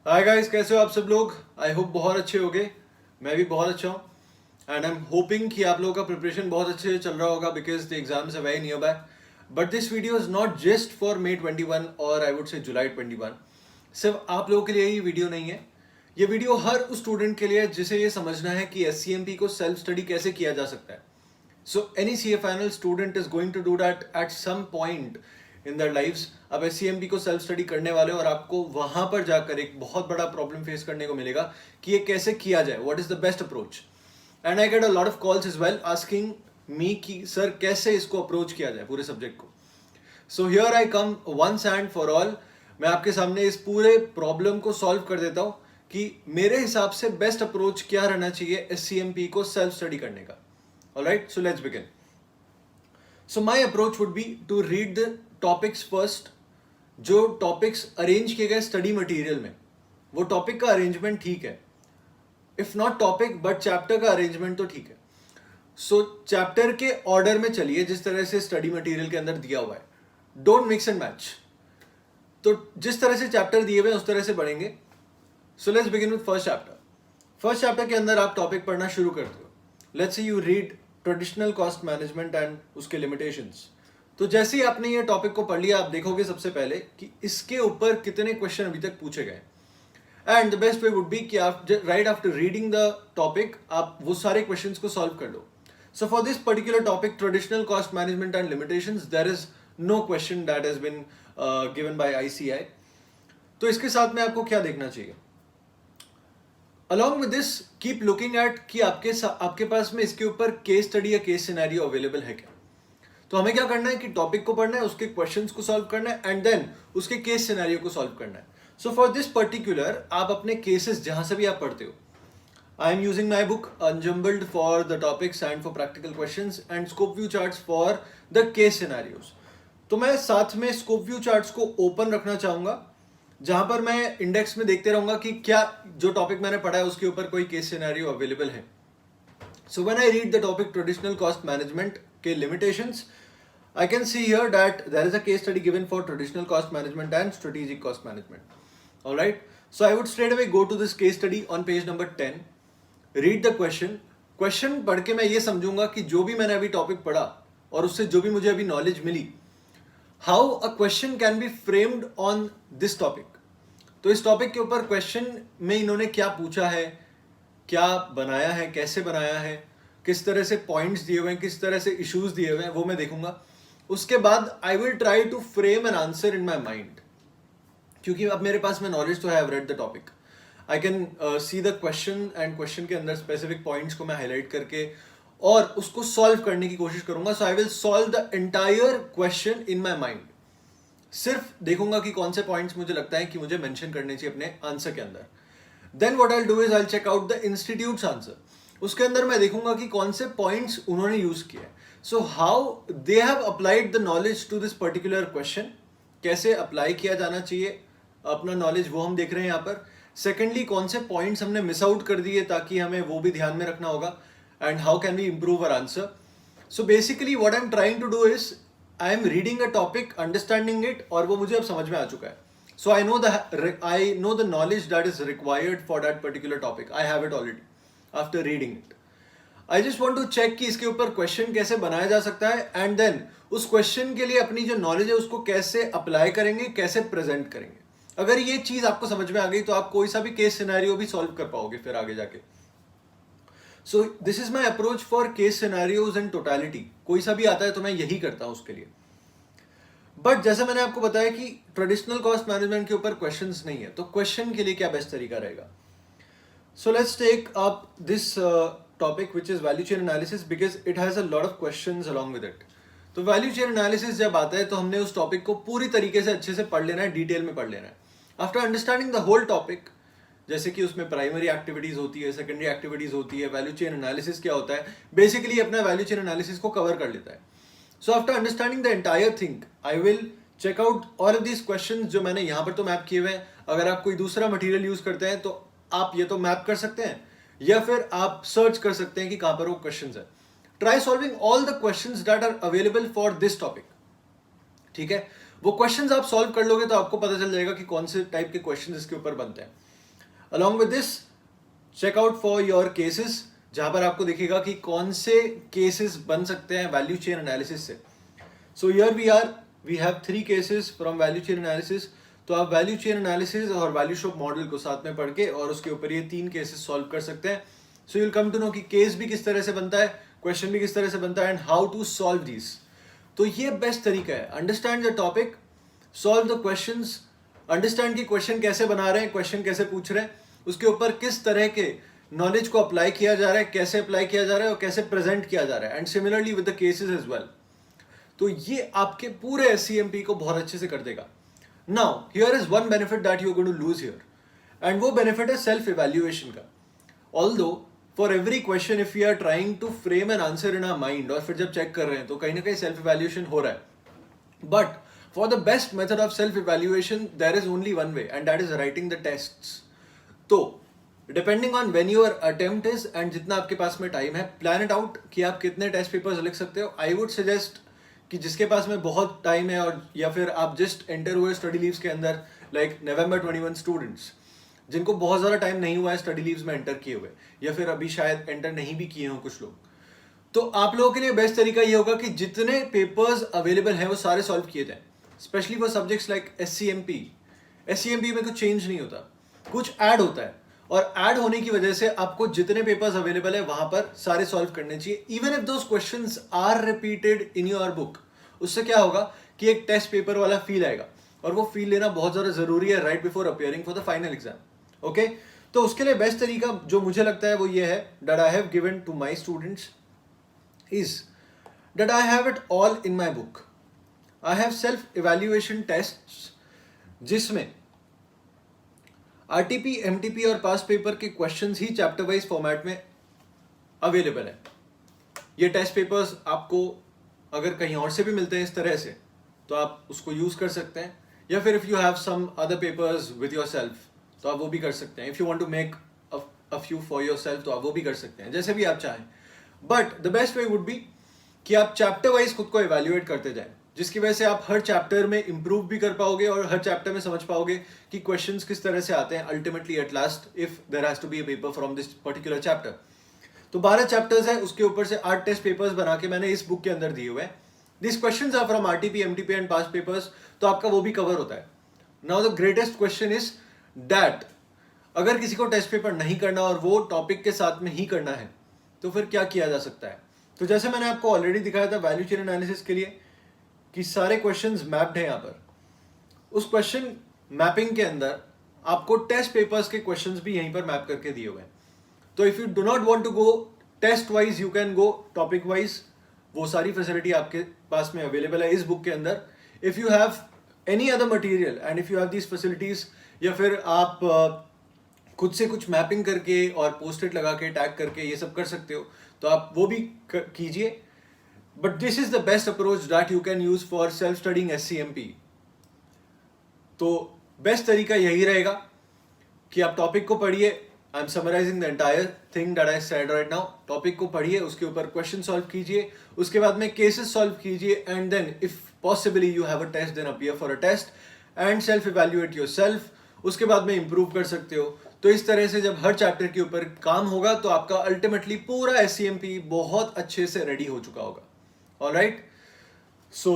Hi guys, कैसे हो आप सब लोग। आई होप बहुत अच्छे होगे। मैं भी बहुत अच्छा हूँ एंड आई एम होपिंग कि आप लोगों का प्रिपरेशन बहुत अच्छे से चल रहा होगा because the exams are very nearby. But this video is not just for May 21 और आई वुड से July 21। सिर्फ आप लोगों के लिए ही वीडियो नहीं है। ये वीडियो हर उस स्टूडेंट के लिए है जिसे ये समझना है कि SCMP को सेल्फ स्टडी कैसे किया जा सकता है। So any CA final student is going to do that at some point in their lives. अब SCMP को सेल्फ स्टडी करने वाले हो और आपको वहां पर जाकर एक बहुत बड़ा प्रॉब्लम फेस करने को मिलेगा कि ये कैसे किया जाए, what is the best approach. And I get a lot of calls is well asking me कि सर कैसे इसको अप्रोच किया जाए पूरे सब्जेक्ट को। So here I come once and for all. मैं आपके सामने इस पूरे प्रॉब्लम को सॉल्व कर देता हूँ कि मेरे हिसाब से बेस्ट अप्रोच क्या रहना चाहिए SCMP को सेल्फ स्टडी करने का। Alright, so let's begin. So my approach would be to read the topics first. जो टॉपिक्स अरेंज किए गए स्टडी मटेरियल में, वो टॉपिक का अरेंजमेंट ठीक है। If not topic but chapter का अरेंजमेंट तो ठीक है। सो चैप्टर के ऑर्डर में चलिए जिस तरह से स्टडी मटेरियल के अंदर दिया हुआ है। Don't mix and match. तो जिस तरह से चैप्टर दिए हुए हैं उस तरह से पढ़ेंगे। So let's begin with first chapter. First chapter के अंदर आप टॉपिक पढ़ना शुरू करते हो। Let's see you read traditional cost management and उसके लिमिटेशंस। तो जैसे ही आपने ये टॉपिक को पढ़ लिया, आप देखोगे सबसे पहले कि इसके ऊपर कितने क्वेश्चन अभी तक पूछे गए। And the best way would be कि आप right after reading the topic आप वो सारे क्वेश्चंस को सॉल्व कर लो। So for this particular topic traditional cost management and limitations, there is no question that has been given by ICI। तो इसके साथ में आपको क्या देखना चाहिए। Along with this keep looking at कि आपके पास में इसके ऊपर केस स्टडी या केस सिनेरियो अवेलेबल है क्या। तो हमें क्या करना है कि टॉपिक को पढ़ना है, उसके क्वेश्चंस को सॉल्व करना है एंड देन उसके केस सिनेरियो को सॉल्व करना है। सो फॉर दिस पर्टिकुलर आप अपने केसेस जहां से भी आप पढ़ते हो, I am using my book unjumbled for the topics and for practical questions and scope view charts for the case scenarios. तो मैं साथ में स्कोप व्यू चार्ट्स को ओपन रखना चाहूंगा जहां पर मैं इंडेक्स में देखते रहूंगा कि क्या जो टॉपिक मैंने पढ़ा है उसके ऊपर कोई केस सिनेरियो अवेलेबल है। So when I read the topic traditional cost management के limitations, I can see here that there is a case study given for traditional cost management and strategic cost management. Alright, so I would straight away go to this case study on page number 10, read the question पढ़ के मैं ये समझूंगा कि जो भी मैंने अभी topic पढ़ा और उससे जो भी मुझे अभी नॉलेज मिली, how a question can be framed on this topic. तो इस टॉपिक के ऊपर क्वेश्चन में इन्होंने क्या पूछा है, क्या बनाया है, कैसे बनाया है, किस तरह से पॉइंट्स दिए हुए हैं, किस तरह से इश्यूज दिए हुए हैं, वो मैं देखूंगा। उसके बाद I will try to frame an answer in my mind, क्योंकि अब मेरे पास में नॉलेज तो है, I have read the topic. I can see the question and question के अंदर स्पेसिफिक पॉइंट्स को मैं हाईलाइट करके और उसको सॉल्व करने की कोशिश करूंगा। So I will solve the entire question in my mind. सिर्फ देखूंगा कि कौन से पॉइंट्स मुझे लगता है कि मुझे मेंशन करने चाहिए अपने आंसर के अंदर। Then what I do is I check out the institute's answer. उसके अंदर मैं देखूंगा कि कौन से पॉइंट्स उन्होंने यूज किए। So how they have applied the knowledge to this particular question, कैसे अप्लाई किया जाना चाहिए अपना नॉलेज, वो हम देख रहे हैं यहाँ पर। सेकेंडली, कौन से पॉइंट्स हमने मिस आउट कर दिए ताकि हमें वो भी ध्यान में रखना होगा, and how can we improve our answer. So basically what I am trying to do is I am reading a topic, understanding it, और वो मुझे अब समझ में आ चुका है। So I know the knowledge that is required for that particular topic. I have it already after reading it. I just want to check कि इसके ऊपर क्वेश्चन कैसे बनाया जा सकता है एंड देन उस क्वेश्चन के लिए अपनी जो नॉलेज है उसको कैसे अप्लाई करेंगे, कैसे प्रेजेंट करेंगे। अगर ये चीज आपको समझ में आ गई तो आप कोई सा भी केस सिनेरियो भी सॉल्व कर पाओगे फिर आगे जाके। So this is my approach for case scenarios in totality. कोई सा भी आता है तो मैं यही करता हूं उसके लिए। बट जैसे मैंने आपको बताया कि ट्रेडिशनल कॉस्ट मैनेजमेंट के ऊपर क्वेश्चंस नहीं है, तो क्वेश्चन के लिए क्या बेस्ट तरीका रहेगा। So let's take up this topic which is value chain analysis because it has a lot of questions along with it. तो वैल्यू चेन एनालिसिस जब आता है तो हमने उस टॉपिक को पूरी तरीके से अच्छे से पढ़ लेना है, डिटेल में पढ़ लेना है। After understanding the whole topic, जैसे कि उसमें प्राइमरी एक्टिविटीज होती है, सेकेंडरी एक्टिविटीज होती है, वैल्यू चेन एनालिसिस क्या होता है, बेसिकली अपना वैल्यू चेन एनालिसिस को कवर कर लेता है। So after understanding the entire thing, I will check out all of these questions जो मैंने यहाँ पर तो मैप किए हुए हैं। अगर आप कोई दूसरा मटेरियल यूज करते हैं तो आप ये तो मैप कर सकते हैं या फिर आप सर्च कर सकते हैं कि कहाँ पर वो क्वेश्चंस है। Try solving all the questions that are available for this topic. ठीक है, वो क्वेश्चंस आप सॉल्व कर लोगे तो आपको पता चल जाएगा कि कौन से टाइप के क्वेश्चंस इसके ऊपर बनते हैं। Along with this check out for your cases, जहां पर आपको दिखेगा कि कौन से केसेस बन सकते हैं वैल्यू चेन एनालिसिस से. So here we have 3 cases from value chain analysis. तो आप वैल्यू चेन एनालिसिस और वैल्यू शॉप मॉडल को साथ में पढ़ के और उसके ऊपर ये 3 केसेस सॉल्व कर सकते हैं. So you will come to know कि केस भी किस तरह से बनता है, क्वेश्चन भी किस तरह से बनता है, and how to solve these. तो ये बेस्ट तरीका है. Understand the topic, solve the questions, understand कि क्वेश्चन कैसे बना रहे हैं, क्वेश्चन कैसे पूछ रहे हैं, उसके ऊपर किस तरह के नॉलेज को अप्लाई किया जा रहा है, कैसे अप्लाई किया जा रहा है और कैसे प्रेजेंट किया जा रहा है, and similarly with the cases as well. तो ये आपके पूरे एससीएमपी को बहुत अच्छे से कर देगा. Now here is one benefit that you are going to lose here, and वो बेनिफिट है सेल्फ इवैल्यूएशन का. Although for every question if you are trying to frame an answer in our mind, और फिर जब check कर रहे हैं तो कहीं ना कहीं सेल्फ इवैल्यूएशन हो रहा है. But for the best method of self evaluation there is only one way, and that is writing the tests. तो depending on when your attempt is and जितना आपके पास में टाइम है, प्लान इट आउट कि आप कितने टेस्ट पेपर्स लिख सकते हो. आई वुड सजेस्ट कि जिसके पास में बहुत टाइम है, और या फिर आप जस्ट एंटर हुए स्टडी लीव्स के अंदर, लाइक November 21 स्टूडेंट्स जिनको बहुत ज़्यादा टाइम नहीं हुआ है स्टडी लीव्स में एंटर किए हुए, या फिर अभी शायद एंटर नहीं भी किए हों कुछ लोग, तो आप लोगों के लिए बेस्ट तरीका ये होगा कि जितने पेपर्स अवेलेबल हैं वो सारे सॉल्व किए जाएं. स्पेशली फॉर सब्जेक्ट्स लाइक एससीएमपी में कुछ चेंज नहीं होता, कुछ ऐड होता है, और ऐड होने की वजह से आपको जितने पेपर्स अवेलेबल है वहां पर सारे सॉल्व करने चाहिए. Even if those questions are repeated in your book, उससे क्या होगा कि एक टेस्ट पेपर वाला फील आएगा, और वो फील लेना बहुत ज्यादा जरूरी है right before appearing for the final exam. Okay, तो उसके लिए बेस्ट तरीका जो मुझे लगता है वो ये है, that I have given to my students is that I have it all in my book. I have self evaluation tests जिसमें आरटीपी, एमटीपी और पास पेपर के क्वेश्चंस ही चैप्टर वाइज फॉर्मेट में अवेलेबल है. ये टेस्ट पेपर्स आपको अगर कहीं और से भी मिलते हैं इस तरह से, तो आप उसको यूज कर सकते हैं, या फिर if you have some other papers with yourself तो आप वो भी कर सकते हैं. If you want to make a few for yourself तो आप वो भी कर सकते हैं, जैसे भी आप चाहें. But the best way would be कि आप चैप्टर वाइज खुद को इवैल्यूएट करते जाएं, जिसकी वजह से आप हर चैप्टर में इंप्रूव भी कर पाओगे और हर चैप्टर में समझ पाओगे कि क्वेश्चंस किस तरह से आते हैं ultimately at last, if there has to be a paper from this particular chapter. तो 12 चैप्टर्स हैं, उसके ऊपर से 8 टेस्ट पेपर्स बना के मैंने इस बुक के अंदर दिए हुए हैं. This questions are from RTP, MTP and past papers, तो आपका वो भी कवर होता है. Now the greatest question is that अगर किसी को टेस्ट पेपर नहीं करना और वो टॉपिक के साथ में ही करना है, तो फिर क्या किया जा सकता है. तो जैसे मैंने आपको ऑलरेडी दिखाया था वैल्यू चेन एनालिसिस के लिए कि सारे क्वेश्चंस मैप्ड हैं यहाँ पर, उस क्वेश्चन मैपिंग के अंदर आपको टेस्ट पेपर्स के क्वेश्चंस भी यहीं पर मैप करके दिए हुए हैं. तो if you do not want to go test wise, you can go topic wise. वो सारी फैसिलिटी आपके पास में अवेलेबल है इस बुक के अंदर. If you have any other material and if you have these facilities, या फिर आप खुद से कुछ मैपिंग करके और पोस्टेड लगा के टैग करके ये सब कर सकते हो, तो आप वो भी कीजिए. But this is the best approach that you can use for self studying SCMP. तो बेस्ट तरीका यही रहेगा कि आप टॉपिक को पढ़िए. I am summarising the entire thing that I said right now. Topic को पढ़िए, उसके ऊपर क्वेश्चन सॉल्व कीजिए, उसके बाद में केसेस सॉल्व कीजिए, and then if possibly you have a test, then appear for a test and self evaluate yourself. उसके बाद में इंप्रूव कर सकते हो. तो इस तरह से जब हर चैप्टर के ऊपर काम होगा तो आपका अल्टीमेटली पूरा एससीएमपी बहुत अच्छे से रेडी हो चुका होगा. Alright, so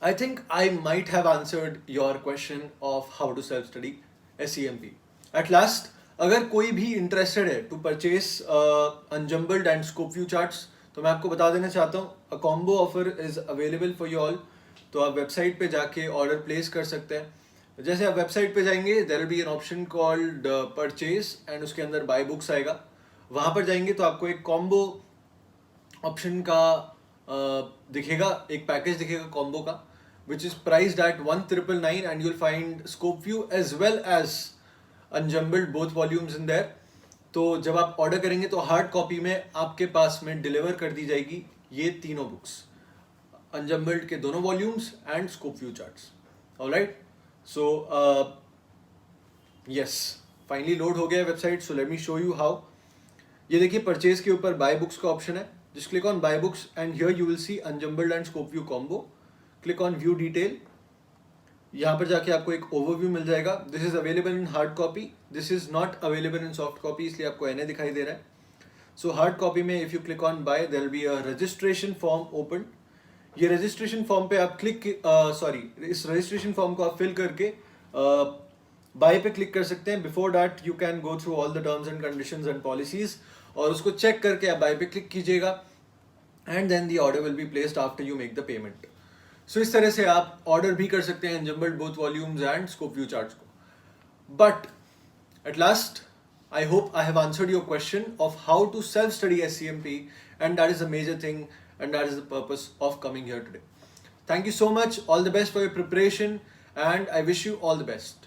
I think I might have answered your question of how to self-study SCMP. At last, अगर कोई भी interested है to purchase unjumbled and scope view charts, तो मैं आपको बता देना चाहता हूँ, a combo offer is available for you all. तो आप वेबसाइट पे जाके ऑर्डर प्लेस कर सकते हैं. जैसे आप वेबसाइट पे जाएंगे, there will be an option called purchase and उसके अंदर buy books आएगा. वहाँ पर जाएंगे तो आपको एक कॉम्बो ऑप्शन का दिखेगा, एक पैकेज दिखेगा कॉम्बो का, which is priced at 1,999 and you will find scope view as well as unjumbled both volumes in there. तो जब आप ऑर्डर करेंगे तो हार्ड कॉपी में आपके पास में डिलीवर कर दी जाएगी ये तीनों बुक्स, अनजम्बल्ड के दोनों volumes and scope view charts. Alright, so yes, finally load हो गया है website. So let me show you how. ये देखिए, परचेज के ऊपर बाय बुक्स का ऑप्शन है. Just click on buy books and here you will see unjumbled and scope view combo. Click on view detail. यहाँ पर जाके आपको एक ओवरव्यू मिल जाएगा. This is available in hard copy, this is not available in soft copy, इसलिए आपको NA दिखाई दे रहा है. सो हार्ड कॉपी में if you click on by there will be a registration form open. ये रजिस्ट्रेशन फॉर्म पे आप इस रजिस्ट्रेशन फॉर्म को आप फिल करके बाय पे क्लिक कर सकते हैं. Before that you can go through all the terms and conditions and policies, और उसको चेक करके आप बाय पे क्लिक कीजिएगा, and then the order will be placed after you make the payment. So इस तरह से आप ऑर्डर भी कर सकते हैं jumbled both volumes and scope view charts को. But at last, I hope I have answered your question of how to self-study SCMP, and that is a major thing, and that is the purpose of coming here today. Thank you so much. All the best for your preparation, and I wish you all the best.